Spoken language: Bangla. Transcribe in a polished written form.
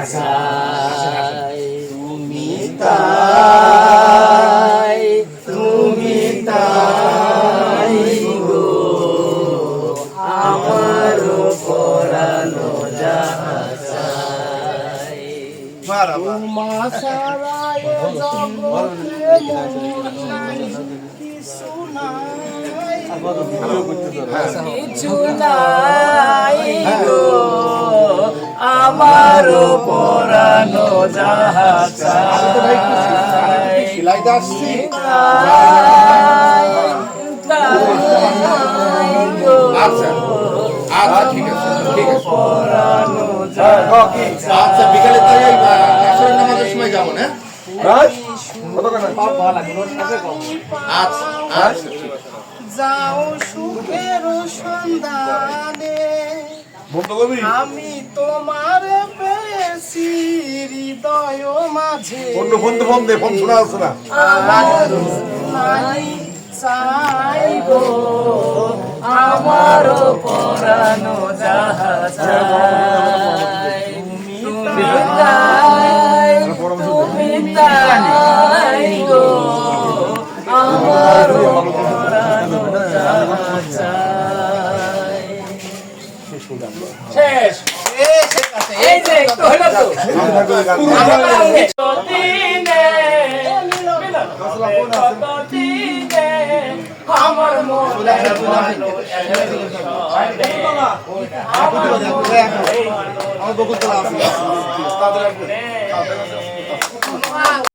চাই তুমি তাই গো আমার পরানো যাহা চাই তোমা ছাড়া এ জগতে মোর নাই কিছু নাই কিছু নাই গো আমার পরানো যাহা চাই ঠিক আছে আচ্ছা বিকালে তাই আসরের নামাজের সময় যাবো না আচ্ছা যাও সুখের সন্ধানে আমি তোমার পেয়েছি হৃদয় মাঝে ফোন শোনা আছে না আমার নাই চাইবো আমার পরানো যাহা চাই তুমি তাই গো আমার পরানো যাহা চাই শেষ এই যে একটু হলো তো কতদিনে আমার মনে আমার